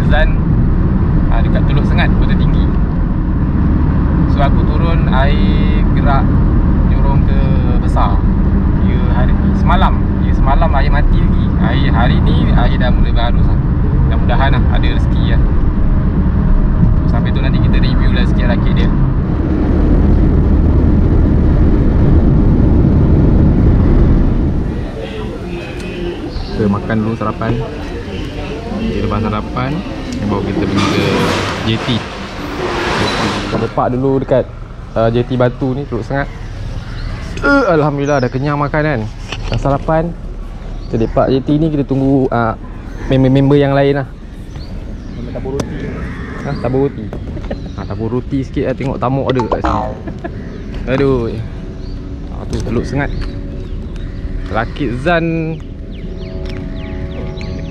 Zan dekat Teluk Sengat, Kota Tinggi. So aku turun, air gerak nyurung ke besar. Semalam air mati lagi. Hari ni air dah mula berarus lah. Mudah-mudahan lah ada rezeki lah. Sampai tu nanti kita review lah sikit rakit dia. Kita makan dulu sarapan. Kita lepas sarapan baru kita pergi ke JT. Kita lepak dulu dekat JT Batu ni, Teluk Sengat. Alhamdulillah dah kenyang makan kan. Dah sarapan. Kita lepak JT ni, kita tunggu member-member yang lain lah. Tabur roti. Tabur roti. Tabur roti sikit lah, tengok tamu ada kat sini. Aduh. Tu Teluk Sengat. Rakit Zan.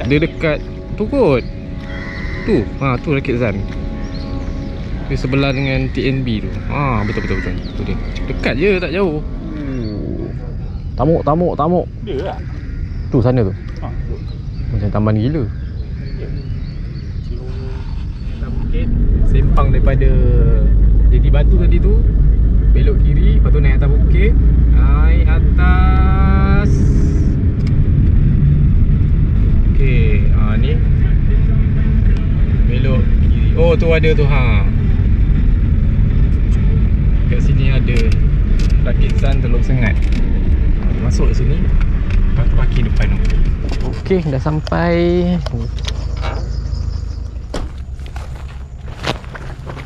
Dia dekat tu kot. Tu Rakit Zan. Dia sebelah dengan TNB tu. Betul. Tu dia. Dekat je, tak jauh. Tamuk. Dia lah. Tu sana tu. Macam taman gila. Bukit sempang daripada JT Batu tadi tu, belok kiri, lepas tu naik atas bukit, naik atas. Okey, ni belok kiri. Oh tu ada tu kat sini ada Rakit Zan Teluk Sengat. Masuk ke sini, lepas tu parking depan tu. Okey, dah sampai.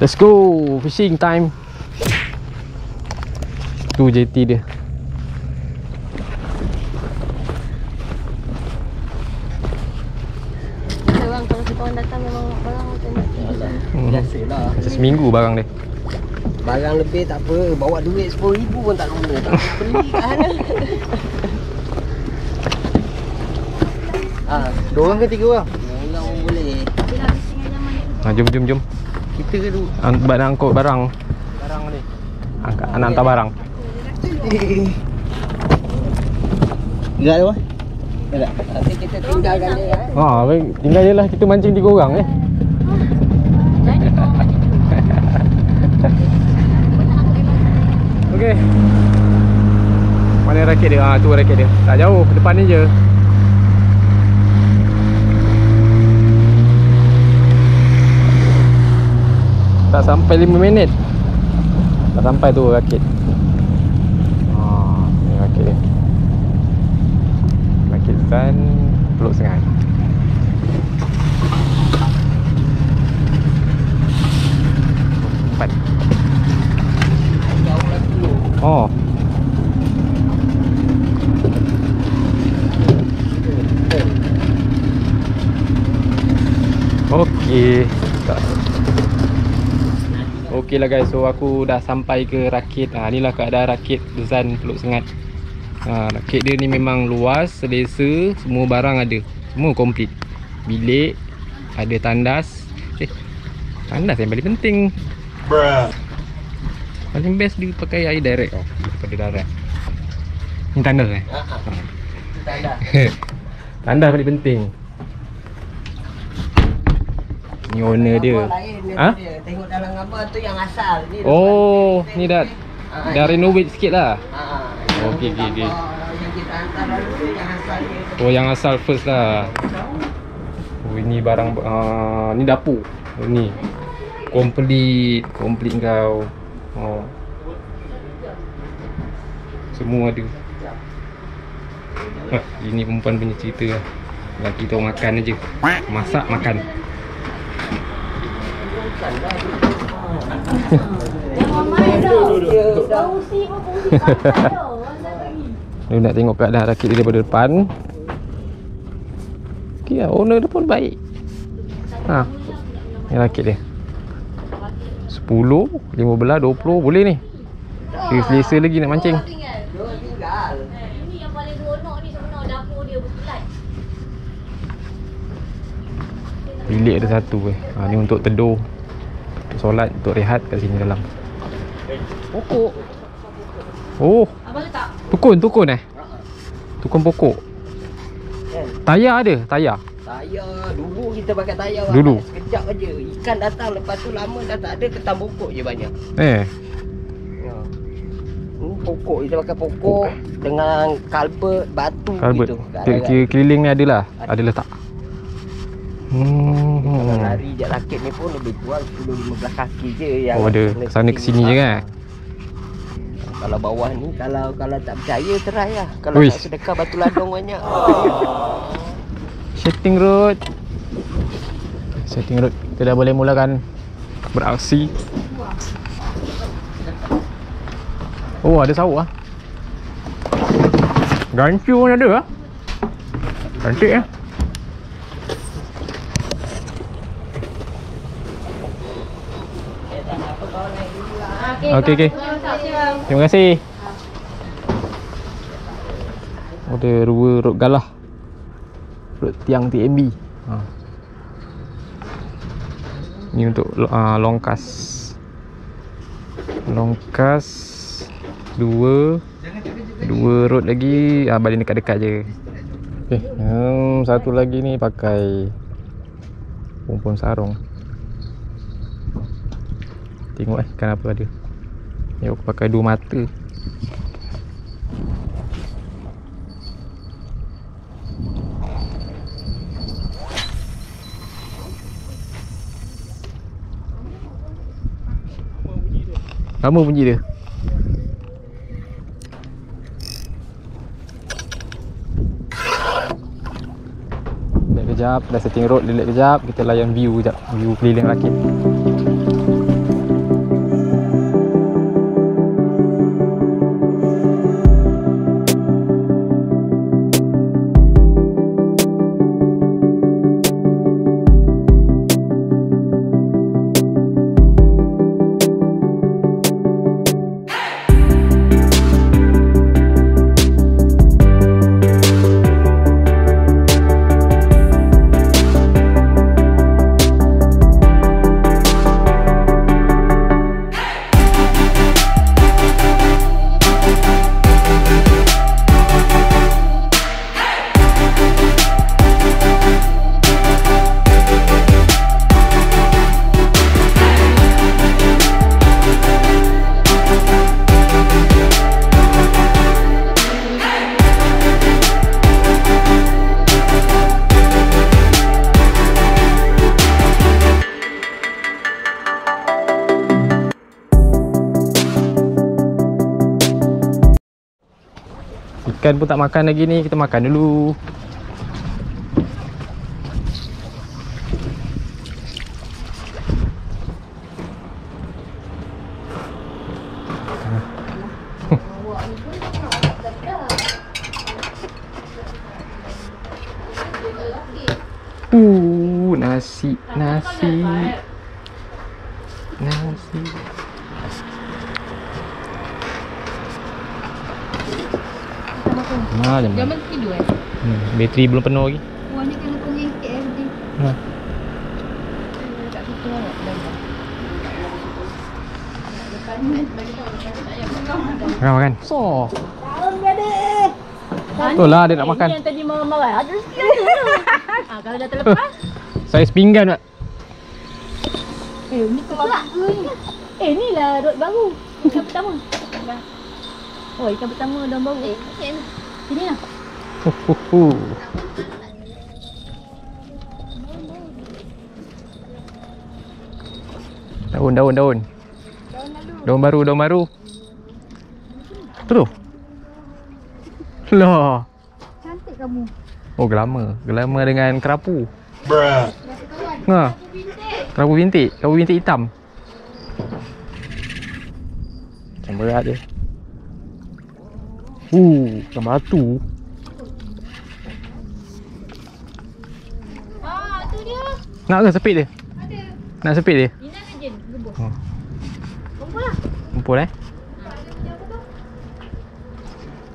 Let's go, fishing time. Tu JT dia. Bang, kalau kita orang datang memang barang macam ni. Biasalah. Macam seminggu barang dia. Barang lebih tak apa, bawa duit 10,000 pun tak guna. Tak beli kat sana. Dua orang ke tiga orang? Dua orang pun boleh. Jom. Kita ke dulu? Nak angkut barang. Barang ni. Nak hantar barang. Gerak dia, gerak. Nanti kita tinggalkan dia. Tinggal je lah, kita mancing 3 orang Okey. Mana rakit dia? Tu rakit dia. Tak jauh, depan ni je. Tak sampai 5 minit. Tak sampai tu rakit. Ni rakit dia. Rakit Zan Teluk Sengat. Empat. Okey. Okey lah guys, so aku dah sampai ke rakit. Inilah keadaan rakit Zan Teluk Sengat. Rakit dia ni memang luas, selesa, semua barang ada. Semua komplit. Bilik, ada tandas. Tandas yang paling penting. Paling best dia pakai air direct daripada darat. Ni tandas Tandas. Tandas paling penting. Ni owner dia. Tengok dalam gambar tu yang asal ni. Ni dah renovate sikit lah. Okey. Yang kita hantar lalu tu yang asal dia. Yang asal first lah. Ini barang ni dapur. Ni complete kau. Semua ada. Ini perempuan punya cerita lah. Lagi tahu makan aje. Masak makan. Dia nak tengok keadaan rakit dia daripada depan. Okey lah, owner dia pun baik. Ni rakit dia 10, 15, 20 boleh ni. Selesa lagi nak mancing. Ini yang paling seronok ni sebenarnya dapur dia berkelat. Bilik ada satu ni untuk teduh, untuk solat, untuk rehat kat sini dalam. Pokok. Abang letak? Tukun Tukun pokok. Tayar ada, tayar. Tayar, dulu kita pakai tayar Dulu? sekejap aja. Ikan datang, lepas tu lama dah tak ada, ketam pokok je banyak. Ya. Ini pokok, kita pakai pokok dengan kalbet, batu Kalbet. gitu. Keliling ni adalah ada letak. Kalau lari je rakit ni pun lebih kurang 10-15 kaki je yang Oh, ada kesana kesini je kan? Kalau bawah ni, kalau tak percaya try lah. Kalau Uish. tak sedekah batu ladong banyak. Setting road. Setting road. Kita dah boleh mulakan beraksi. Oh, ada sawah. Gancu pun ada lah. Cantik lah. Okey. Terima kasih. Oh, ada road galah. Road tiang TMB. Ni untuk longkas. Longkas dua road lagi, balik dekat-dekat je. Okey, satu lagi ni pakai pompon sarung. Tengok ikan apa ada. Ni aku pakai 2 mata. Lama bunyi dia. Relax kejap, dah setting road, relax kejap. Kita layan view kejap, view keliling rakit. Ikan pun tak makan lagi ni, kita makan dulu. Nasi. Jangan tidur Bateri belum penuh lagi. Wah, ni kena pergi KFD. Tak situ awak dah. Makan. So. Tahun dia ada. Betul lah dia nak makan. Ini yang tadi marah-marah. Ada sikit tu. Kalau dah terlepas. Saya sepinggan tak? Ni keluar ni. Ni lah road baru. Ikan pertama. Oh, ikan pertama daun baru. Sini lah. Daun. Daun baru. Tu. Lah. Cantik kamu. Oh, gelama dengan kerapu. Kerapu bintik hitam. Macam berat dia. Ikan batu. Tu dia. Nak ke sepit dia? Ada. Nak sepit dia? Ini nak je rebus. Kumpul lah.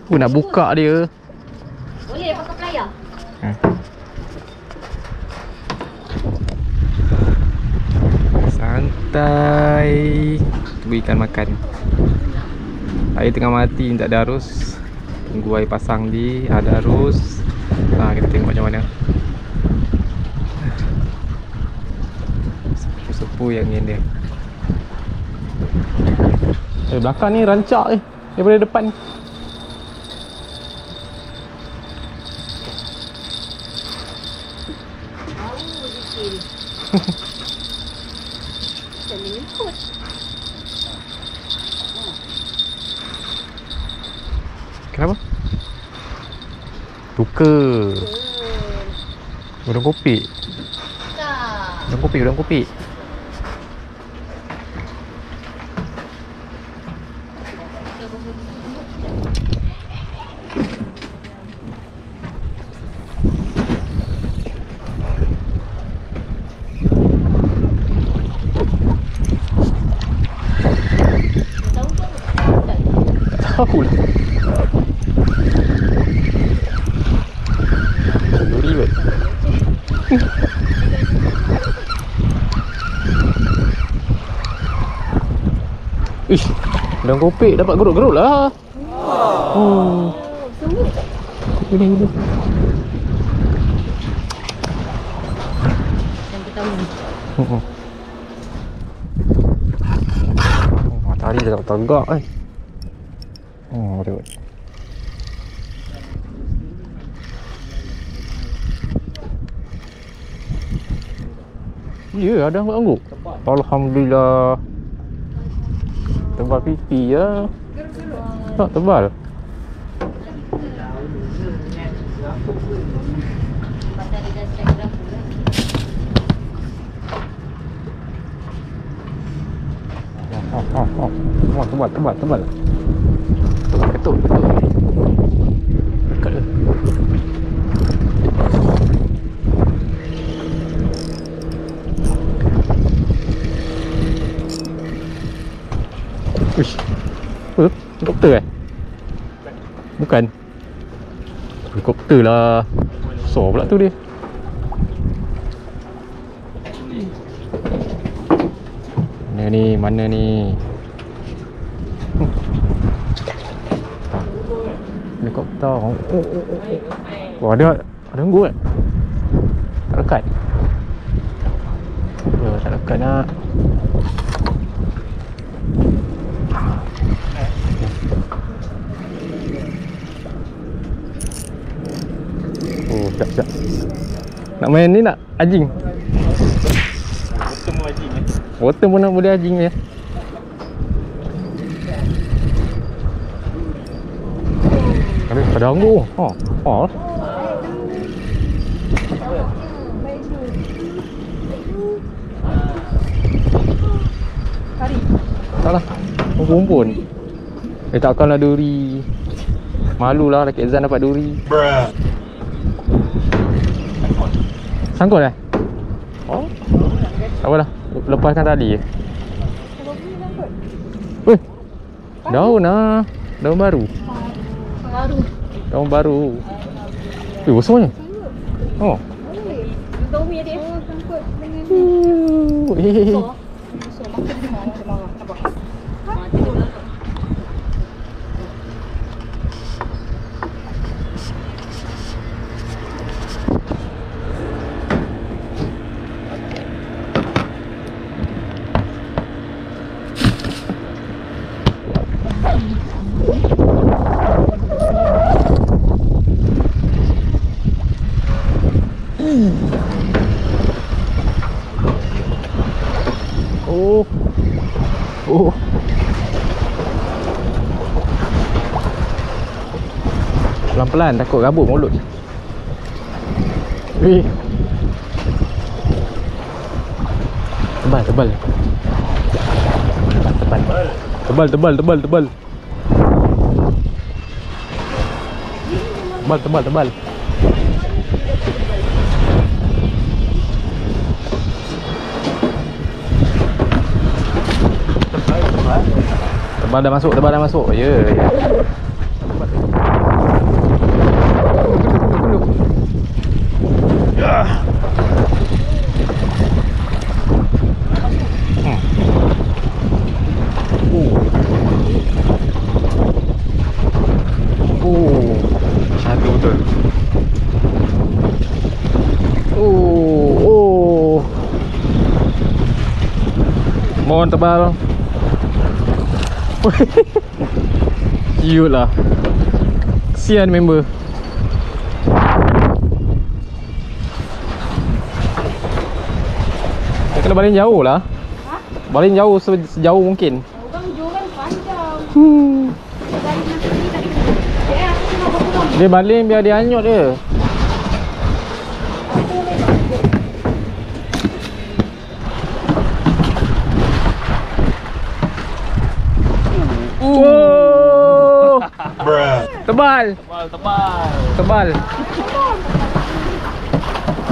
Kumpul nak buka dia. Boleh pakai pelayar. Santai. Tunggu ikan makan. Air tengah mati, tak ada arus. Tunggu air pasang ada arus. Kita tengok macam mana. Apa yang ni dia? Belakang ni rancak daripada depan. Kenapa? Tukar. Udang kopi. Udang kopi, udang kopi. Tahu lah. Duri kot. Ish, udang kopek dapat geruk-geruk lah. Oh. Ini. Yang pertama. Matahari dah tegak Oh, dia. Ya, ada angguk. Alhamdulillah. Tebal pipi ya. Tak tebal. Tebal. Ketuk. Dekat dia. Uish. Apa? Helikopter Bukan. Helikopter lah. Besar pula tu dia. Mana ni? Helikopter. Wah, ada angguk tak dekat. Ya, tak dekat nak. Oh, sekejap. Nak main ni nak anjing. Water pun anjing Water pun nak boleh anjing ya. Ada angguk. Kari. Taklah. Rumpun. Takkanlah duri. Malulah laki Zan dapat duri. Sangkut Oh. Tak apalah. Lepaskan tali je. Weh. Daun lah. Daun baru. Daun baru. Besarnya. Oh. Daun ni dia. Sangkut dengan ni. Besar. Makan dia ada marah. Nampak? Mati dia belakang. Oh. Pelan-pelan, takut rabuk mulut. Weh. Tebal. Tebal. Tebal dah masuk. Ya. Satu betul. Mohon tebal. Cute lah. Kesian member. Dia kena baling jauh lah. Ha? Baling jauh sejauh mungkin. Orang joran panjang. Dia baling biar dia hanyut dia. Oh. Tebal. Tebal.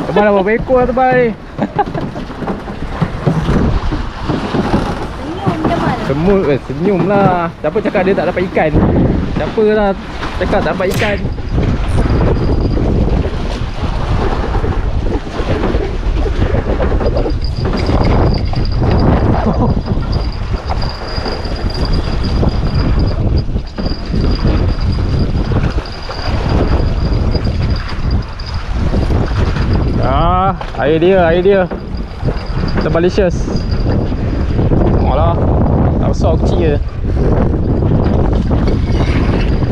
Tebal apa ekor lah tebal ni. Senyum lah. Siapa cakap dia tak dapat ikan? Siapa lah cakap tak dapat ikan? Air dia Tebalicious. Alah, tak besar kecil je.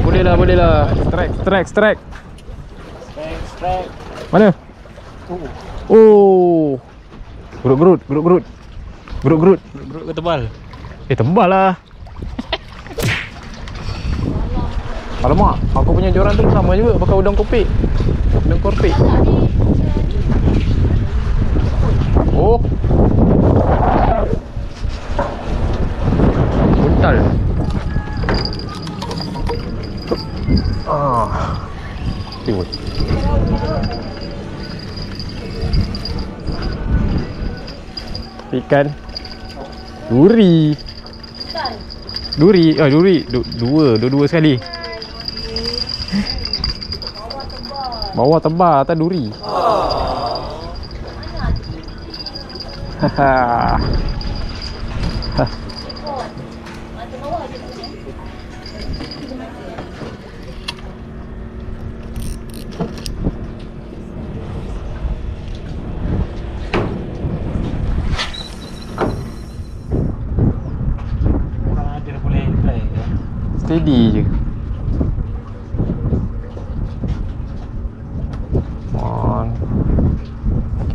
Boleh lah. Strike. Mana? Oh. Gerut. Gerut ke tebal? Tebal lah. Alamak, aku punya joran tu sama juga pakai udang kopek. Udang korpik. Oh. Buntal. Tiwul. Ikan duri. Dua sekali. Bawah tebal atas duri. Haha. Kurang ajar boleh play ya. Steady je. On.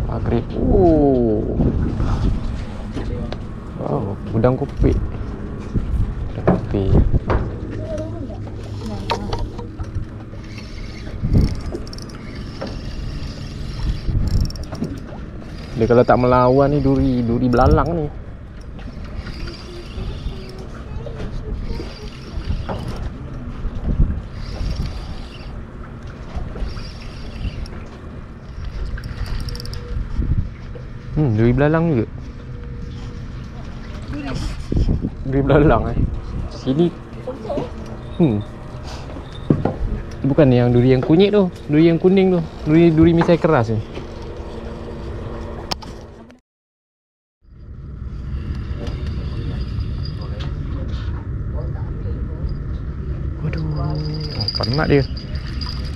Maghrib. Oh, udang kopek. Dia kalau tak melawan ni duri belalang ni. Duri belalang juga. Duri belalang Sini. Bukan yang duri yang kunyit tu. Duri yang kuning tu. Duri misai keras ni. Waduh. Penat dia.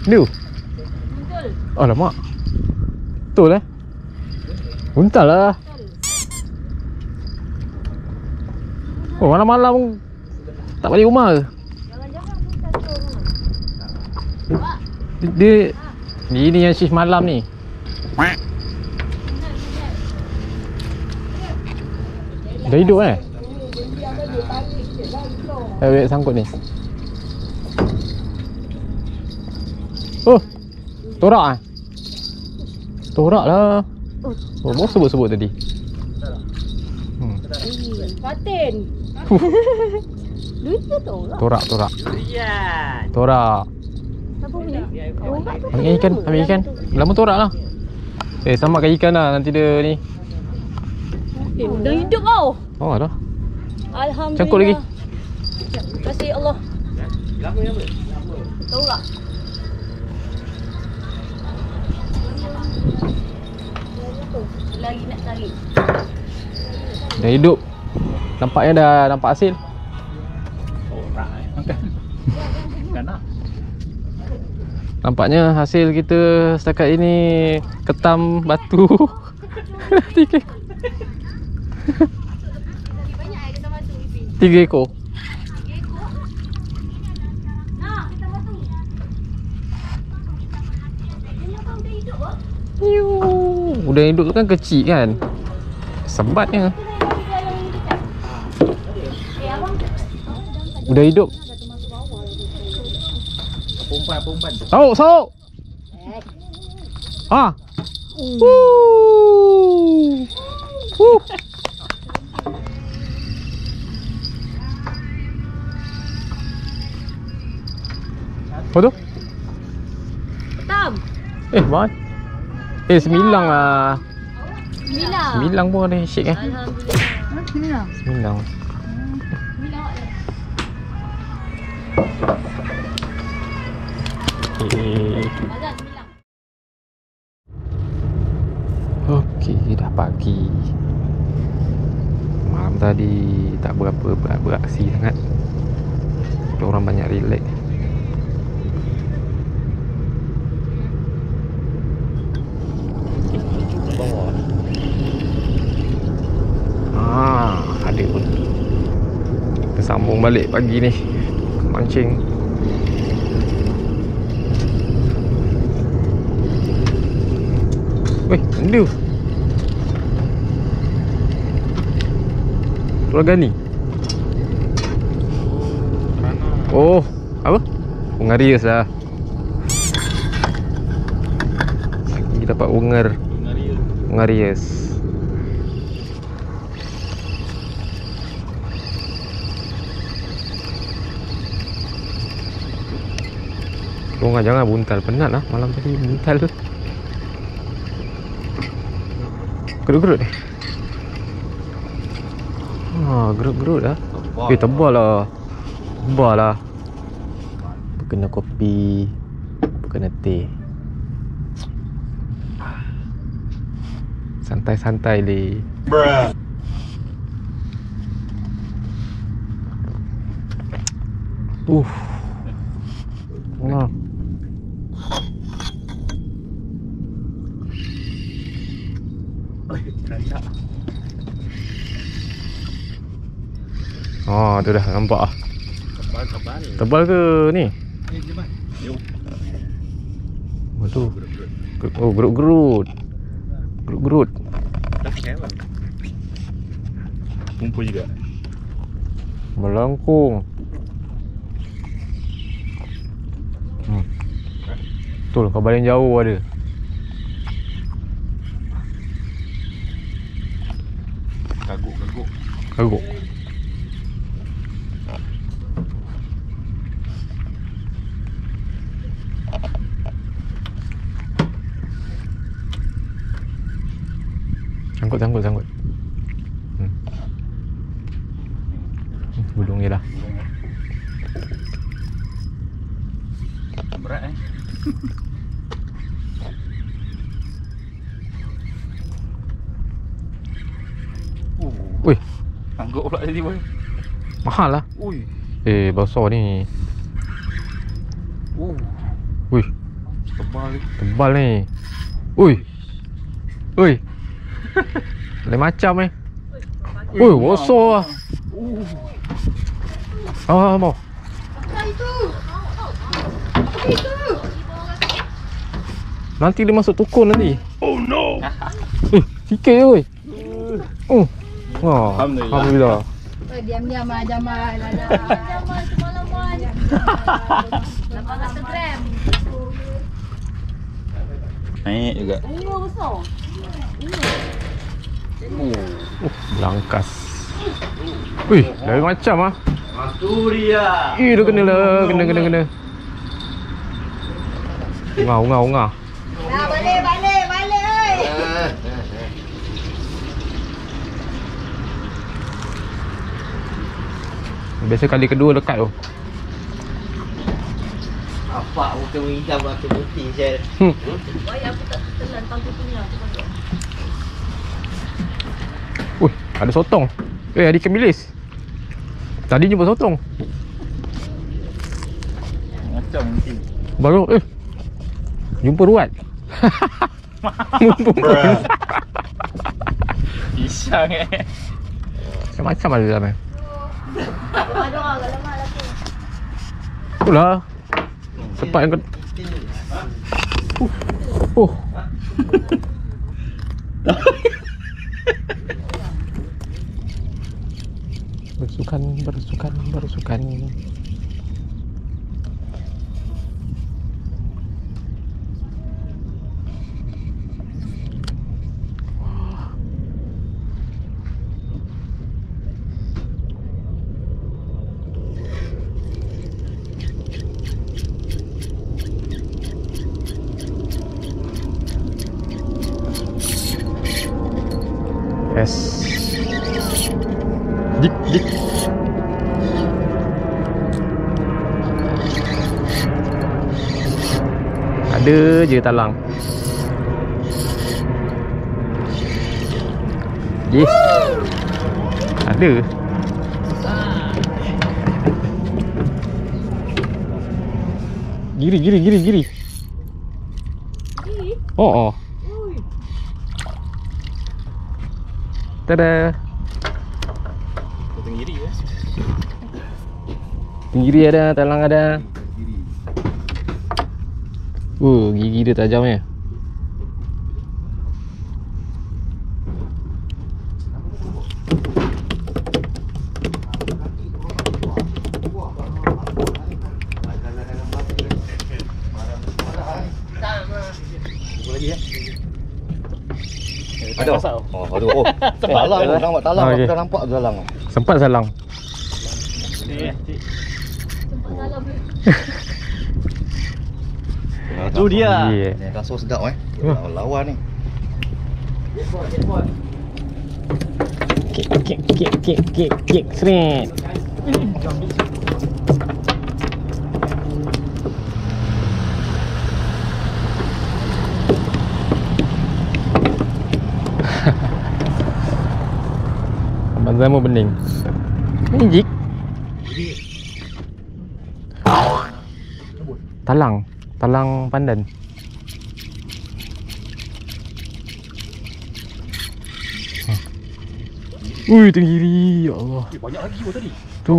Ni. Alamak. Betul Buntal lah. Oh, malam-malam tak balik rumah ke? Dia ni yang shift malam ni. Dah hidup Wait, sangkut ni. Oh, torak Torak lah. Oh, baru sebut-sebut tadi. Patin. Duit ke torak? Torak. Durian. Torak. Apa ni? Ambil ikan. Lama torak lah. Samakan ikan lah. Nanti dia ni. Dah hidup tau. Oh, dah. Alhamdulillah. Cangkut lagi. Terima kasih Allah. Lama apa? Torak. Lagi nak tarik. Dah hidup. Nampaknya dah nampak hasil. Oh, tak kan nak. Nampaknya hasil kita setakat ini ketam batu. 3 ekor. Udang hidup tu kan kecil kan. Sebatnya. Udang hidup. Perempuan. Sauk. Ah. Apa tu? Tam. Bang. 9 lah. 9 pun ada shake kan? Alhamdulillah. 9. Okey, dah pagi. Malam tadi tak berapa beraksi sangat. Orang banyak relax. Ada pun. Kita sambung balik pagi ni mancing. Weh, ada Turagani. Oh, apa? Ungarius lah. Lagi dapat Ungarius. Tolong jangan buntal, penat lah malam tadi buntal tu. Gerut-gerut ni. Gerut-gerut dah. Tebal lah. Tebal lah. Kena kopi, kena teh. Santai-santai le. Tu dah nampak ah. Tebal ke ni? Waduh. Oh, gerut-gerut. Gerut-gerut. Dah kaya bang. Kumpul juga. Melengkung. Betul, kabar yang jauh ada. Kaguk. Sangkut. Bulung dia dah. Berat Wih, angguk pula tadi boy. mahal lah. Ui. Besar ni. Wih, tebal ni. Ui. Lain macam ni. Ui, besar lah. Mau. Nanti dia masuk tukun nanti. Oh no. Sikit je weh. Alhamdulillah. Diam-diam Jamal. Jamal semalaman. 800 gram. Naik juga. Besar. Langkas. Wih, lain macam ah. Tu dia. Dia kena lah. Kena. Ungah. Dah balik oi. Biasa kali kedua dekat tu. Apa muka hitam mata putih je. Why aku tak telan tangkap punya aku pasal. Ada sotong. Ada ikan bilis. Tadi jumpa sotong. Macam mungkin. Baru jumpa ruat. Pisang Macam ada dalam Lemah agak lemah lah tu. Itulah. Cepat kau. Oh. Bersukan. Yes. Dik. Ada je talang. Yes. Ada. Giri. Oh. Tada. Tenggiri ada, talang ada. Gigi dia tajam ya. Ada. Aduh. Oh. Talang, nampak talang. Okey. Dah nampak talang. Sempat salang. Tu dia. Yeah. Rasa sedap lawan ni. Kek seret. Abang Zam bening. Magic. Talang pandan. Ui, tenggiri. Ya Allah. Banyak lagi tadi. Tu.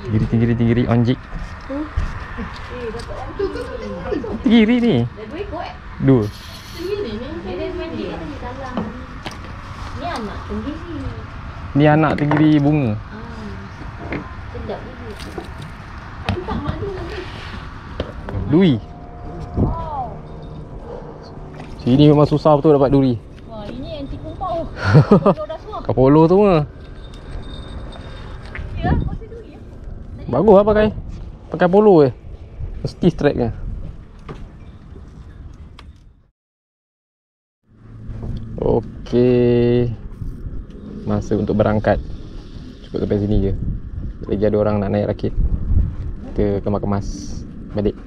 Tenggiri onjik. Tenggiri ni. Dah 2 ekor Dua. Tenggiri ni. Ni anak tenggiri. Ni anak tenggiri bunga. Sedap juga. Aku tak maklum lagi. Duri. Sini memang susah betul dapat duri. Wah, ini anti kumpau. Kau dah semua. Kapolo tu mah. Ya, masih duri ya. Bagus lah pakai polo mesti strike-nya. Okey. Masa untuk berangkat. Cukup sampai sini je. Lagi ada orang nak naik rakit. Kita kemas-kemas balik.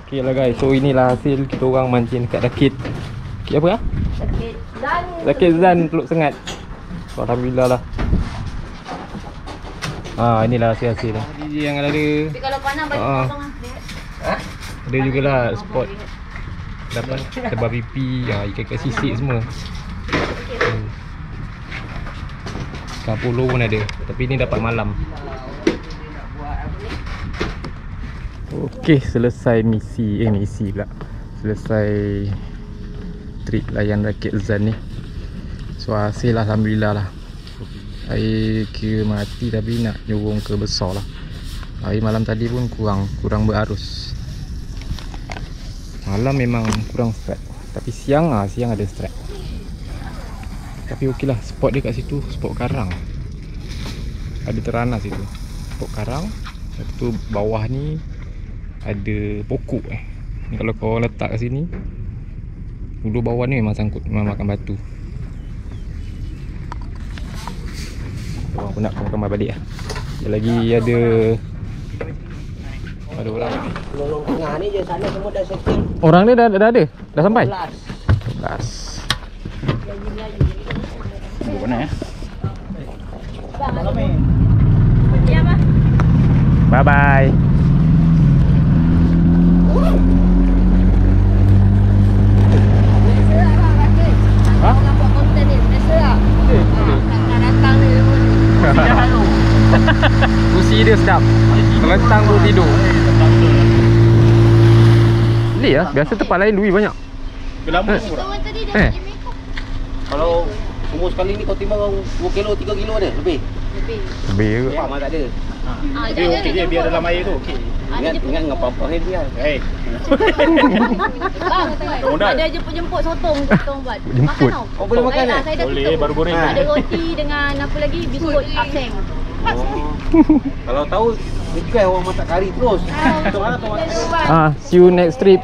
Okay lah guys, so inilah hasil kita orang mancing dekat rakit. Rakit apa lah? Rakit Zan Teluk Sengat. So, alhamdulillah lah. Inilah hasil-hasil lah. DJ yang ada. Tapi kalau panas bagi potong lah. Ada jugalah spot dapat tebal pipi, ikan-ikan sisik semua. Ikan polo pun ada. Tapi ni dapat malam. Okey, selesai misi pula. Selesai trip layan rakit Zan ni. So hasil alhamdulillah lah. Air kira mati tapi nak nyurung ke besar lah. Air malam tadi pun kurang berarus. Malam memang kurang strike. Tapi siang ada strike. Tapi okey lah, spot dia kat situ spot karang. Ada teranas situ. Spot karang. Lepas tu bawah ni ada pokok ni kalau kau letak kat sini, hulu bawah ni memang sangkut, memang makan batu. So, aku nak kembali balik lah. Dia lagi ada orang lagi. Lolong tengah ni je, sana semua dah settle. Orang dia dah ada? Dah sampai? 11. 11. Mana ya? Ya, Mak. Bye bye. Ha? Orang buat konten ni, biasa tak? Nak datang ni pun. Kursi dia sedap. Kalau datang dulu tidur. Boleh lah. Biasa tempat lain duit banyak. Lama Kawan tadi dia Eh. pergi makeup. Kalau umur sekali ni kau timbang 2 kilo, 3 kilo ni lebih. Lebih. Lebih ke? Pak mak tak ada. Dia okey je biar dalam air tu okey. Ingat dengan apa-apa ni dia. Hei. Bang, Modal. ada jemput sotong tong buat. Jemput. Makan tau. Oh, boleh makan Saya eh? Saya dah Boleh, tutup. baru goreng. Ada roti dengan apa lagi? Biskut abseng. Kalau tahu, request orang masak kari terus. Tok mana tok masak. Ah, see you next trip.